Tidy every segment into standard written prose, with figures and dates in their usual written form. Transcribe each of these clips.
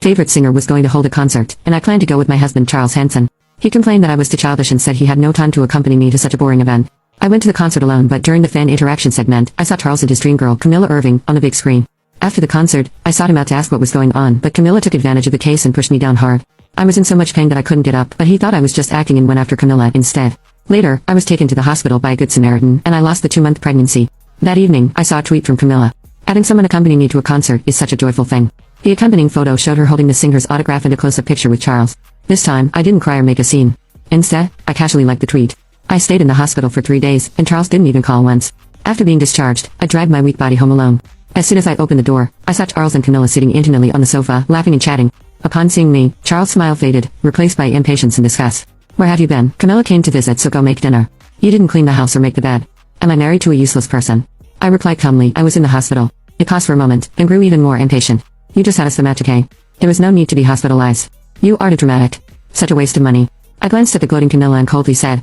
favorite singer was going to hold a concert, and I planned to go with my husband Charles Hanson. He complained that I was too childish and said he had no time to accompany me to such a boring event. I went to the concert alone, but during the fan interaction segment, I saw Charles and his dream girl, Camilla Irving, on the big screen. After the concert, I sought him out to ask what was going on, but Camilla took advantage of the case and pushed me down hard. I was in so much pain that I couldn't get up, but he thought I was just acting and went after Camilla instead. Later, I was taken to the hospital by a good Samaritan, and I lost the 2-month pregnancy. That evening, I saw a tweet from Camilla. Having someone accompany me to a concert is such a joyful thing. The accompanying photo showed her holding the singer's autograph and a close-up picture with Charles. This time, I didn't cry or make a scene. Instead, I casually liked the tweet. I stayed in the hospital for 3 days, and Charles didn't even call once. After being discharged, I dragged my weak body home alone. As soon as I opened the door, I saw Charles and Camilla sitting intimately on the sofa, laughing and chatting. Upon seeing me, Charles' smile faded, replaced by impatience and disgust. "Where have you been? Camilla came to visit, so go make dinner. You didn't clean the house or make the bed. Am I married to a useless person?" I replied calmly, "I was in the hospital." It paused for a moment, and grew even more impatient. "You just had a stomach ache. There was no need to be hospitalized. You are too dramatic. Such a waste of money." I glanced at the gloating Camilla and coldly said,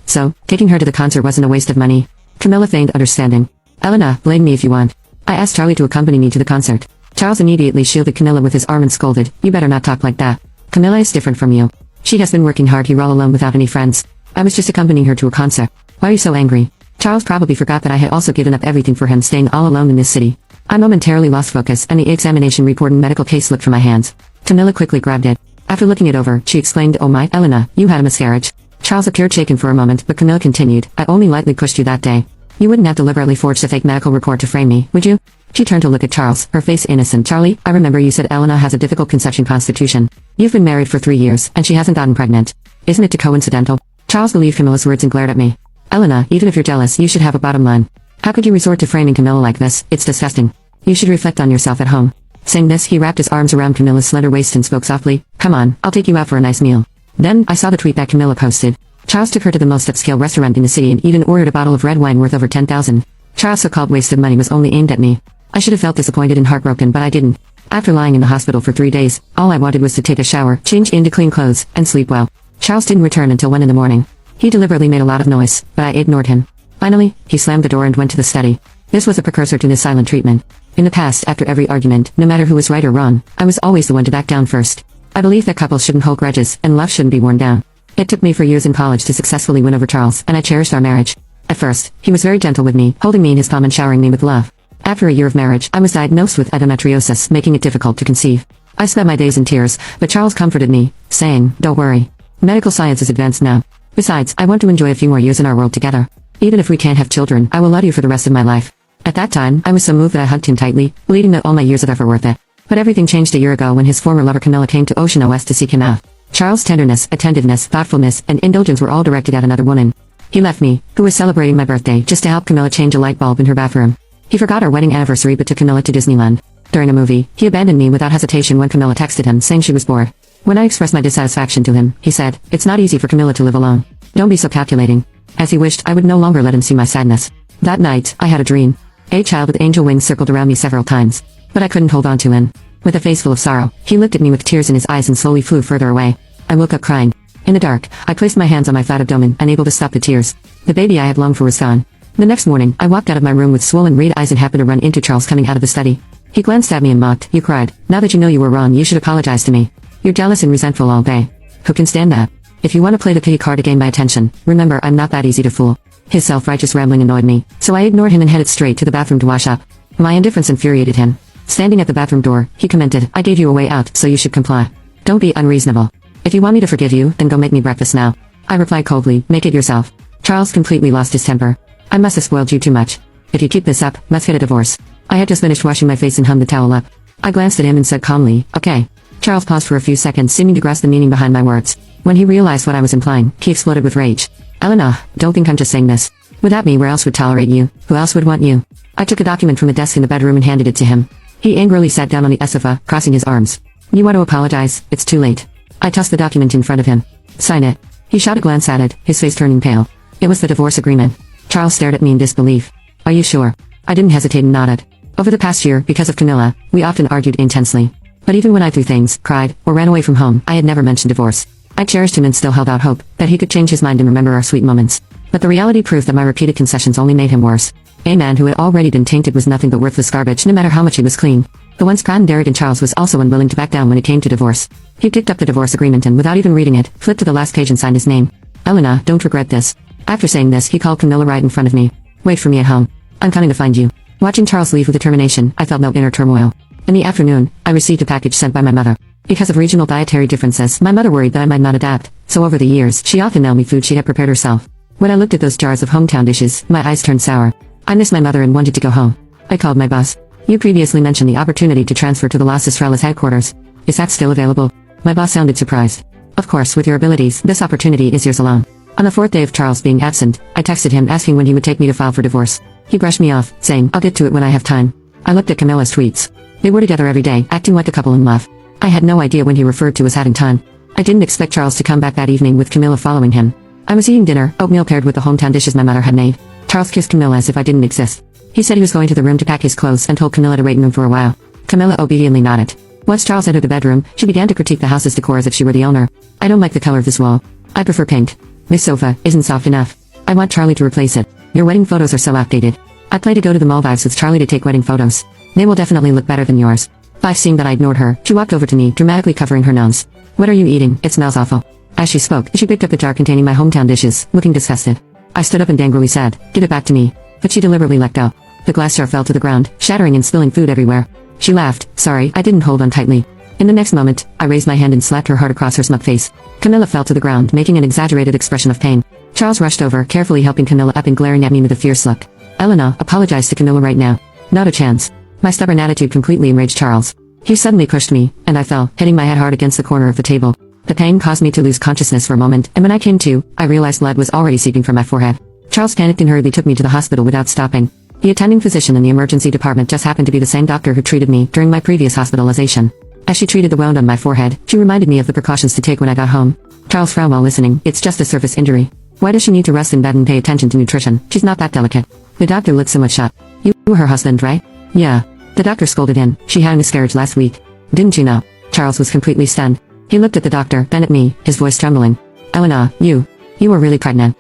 "So, taking her to the concert wasn't a waste of money?" Camilla feigned understanding. "Elena, blame me if you want. I asked Charlie to accompany me to the concert." Charles immediately shielded Camilla with his arm and scolded, "You better not talk like that. Camilla is different from you. She has been working hard here all alone without any friends. I was just accompanying her to a concert. Why are you so angry?" Charles probably forgot that I had also given up everything for him, staying all alone in this city. I momentarily lost focus, and the examination report and medical case slipped from my hands. Camilla quickly grabbed it. After looking it over, she exclaimed, "Oh my, Elena, you had a miscarriage." Charles appeared shaken for a moment, but Camilla continued, "I only lightly pushed you that day. You wouldn't have deliberately forged a fake medical report to frame me, would you?" She turned to look at Charles, her face innocent. "Charlie, I remember you said Elena has a difficult conception constitution. You've been married for 3 years, and she hasn't gotten pregnant. Isn't it too coincidental?" Charles believed Camilla's words and glared at me. "Elena, even if you're jealous, you should have a bottom line. How could you resort to framing Camilla like this? It's disgusting. You should reflect on yourself at home." Saying this, he wrapped his arms around Camilla's slender waist and spoke softly, "Come on, I'll take you out for a nice meal." Then, I saw the tweet that Camilla posted. Charles took her to the most upscale restaurant in the city and even ordered a bottle of red wine worth over 10,000. Charles' so-called waste of money was only aimed at me. I should have felt disappointed and heartbroken, but I didn't. After lying in the hospital for 3 days, all I wanted was to take a shower, change into clean clothes, and sleep well. Charles didn't return until 1 in the morning. He deliberately made a lot of noise, but I ignored him. Finally, he slammed the door and went to the study. This was a precursor to the silent treatment. In the past, after every argument, no matter who was right or wrong, I was always the one to back down first. I believe that couples shouldn't hold grudges, and love shouldn't be worn down. It took me 4 years in college to successfully win over Charles, and I cherished our marriage. At first, he was very gentle with me, holding me in his palm and showering me with love. After a year of marriage, I was diagnosed with endometriosis, making it difficult to conceive. I spent my days in tears, but Charles comforted me, saying, "Don't worry. Medical science is advanced now. Besides, I want to enjoy a few more years in our world together. Even if we can't have children, I will love you for the rest of my life." At that time, I was so moved that I hugged him tightly, believing that all my years of effort were worth it. But everything changed a year ago when his former lover Camilla came to Ocean OS to seek him out. Charles' tenderness, attentiveness, thoughtfulness, and indulgence were all directed at another woman. He left me, who was celebrating my birthday, just to help Camilla change a light bulb in her bathroom. He forgot our wedding anniversary but took Camilla to Disneyland. During a movie, he abandoned me without hesitation when Camilla texted him saying she was bored. When I expressed my dissatisfaction to him, he said, "It's not easy for Camilla to live alone. Don't be so calculating." As he wished, I would no longer let him see my sadness. That night, I had a dream. A child with angel wings circled around me several times, but I couldn't hold on to him. With a face full of sorrow, he looked at me with tears in his eyes and slowly flew further away. I woke up crying. In the dark, I placed my hands on my flat abdomen, unable to stop the tears. The baby I had longed for was gone. The next morning, I walked out of my room with swollen red eyes and happened to run into Charles coming out of the study. He glanced at me and mocked, "You cried. Now that you know you were wrong, you should apologize to me. You're jealous and resentful all day. Who can stand that? If you want to play the pity card to gain my attention, remember I'm not that easy to fool." His self-righteous rambling annoyed me, so I ignored him and headed straight to the bathroom to wash up. My indifference infuriated him. Standing at the bathroom door, he commented, "I gave you a way out, so you should comply. Don't be unreasonable. If you want me to forgive you, then go make me breakfast now." I replied coldly, "Make it yourself." Charles completely lost his temper. "I must have spoiled you too much. If you keep this up, let's get a divorce." I had just finished washing my face and hummed the towel up. I glanced at him and said calmly, "Okay." Charles paused for a few seconds, seeming to grasp the meaning behind my words. When he realized what I was implying, he exploded with rage. "Elena, don't think I'm just saying this. Without me, where else would tolerate you? Who else would want you?" I took a document from a desk in the bedroom and handed it to him. He angrily sat down on the sofa, crossing his arms. "You want to apologize? It's too late." I tossed the document in front of him. "Sign it." He shot a glance at it, his face turning pale. It was the divorce agreement. Charles stared at me in disbelief. "Are you sure?" I didn't hesitate and nodded. Over the past year, because of Camilla, we often argued intensely. But even when I threw things, cried, or ran away from home, I had never mentioned divorce. I cherished him and still held out hope that he could change his mind and remember our sweet moments. But the reality proved that my repeated concessions only made him worse. A man who had already been tainted was nothing but worthless garbage no matter how much he was clean. The once grand and arrogant Charles was also unwilling to back down when it came to divorce. He picked up the divorce agreement and without even reading it, flipped to the last page and signed his name. Elena, don't regret this. After saying this, he called Camilla right in front of me. Wait for me at home. I'm coming to find you. Watching Charles leave with determination, I felt no inner turmoil. In the afternoon, I received a package sent by my mother. Because of regional dietary differences, my mother worried that I might not adapt, so over the years, she often mailed me food she had prepared herself. When I looked at those jars of hometown dishes, my eyes turned sour. I missed my mother and wanted to go home. I called my boss. You previously mentioned the opportunity to transfer to the Las Estrellas headquarters. Is that still available? My boss sounded surprised. Of course, with your abilities, this opportunity is yours alone. On the fourth day of Charles being absent, I texted him asking when he would take me to file for divorce. He brushed me off, saying, I'll get to it when I have time. I looked at Camilla's tweets. They were together every day, acting like a couple in love. I had no idea when he referred to as having time. I didn't expect Charles to come back that evening with Camilla following him. I was eating dinner, oatmeal paired with the hometown dishes my mother had made. Charles kissed Camilla as if I didn't exist. He said he was going to the room to pack his clothes and told Camilla to wait in him for a while. Camilla obediently nodded. Once Charles entered the bedroom, she began to critique the house's decor as if she were the owner. I don't like the color of this wall. I prefer pink. This sofa isn't soft enough. I want Charlie to replace it. Your wedding photos are so outdated. I plan to go to the Maldives with Charlie to take wedding photos. They will definitely look better than yours. By seeing that I ignored her, she walked over to me, dramatically covering her nose. What are you eating? It smells awful. As she spoke, she picked up the jar containing my hometown dishes, looking disgusted. I stood up and angrily said, give it back to me. But she deliberately let go. The glass jar fell to the ground, shattering and spilling food everywhere. She laughed. Sorry, I didn't hold on tightly. In the next moment, I raised my hand and slapped her hard across her smug face. Camilla fell to the ground, making an exaggerated expression of pain. Charles rushed over, carefully helping Camilla up and glaring at me with a fierce look. Elena, apologize to Camilla right now. Not a chance. My stubborn attitude completely enraged Charles. He suddenly pushed me, and I fell, hitting my head hard against the corner of the table. The pain caused me to lose consciousness for a moment, and when I came to, I realized blood was already seeping from my forehead. Charles panicked and hurriedly took me to the hospital without stopping. The attending physician in the emergency department just happened to be the same doctor who treated me during my previous hospitalization. As she treated the wound on my forehead, she reminded me of the precautions to take when I got home. Charles frowned while listening. It's just a surface injury. Why does she need to rest in bed and pay attention to nutrition? She's not that delicate. The doctor looked somewhat shocked. You were her husband, right? Yeah. The doctor scolded in. She had a miscarriage last week. Didn't you know? Charles was completely stunned. He looked at the doctor, then at me, his voice trembling. Elena, you were really pregnant.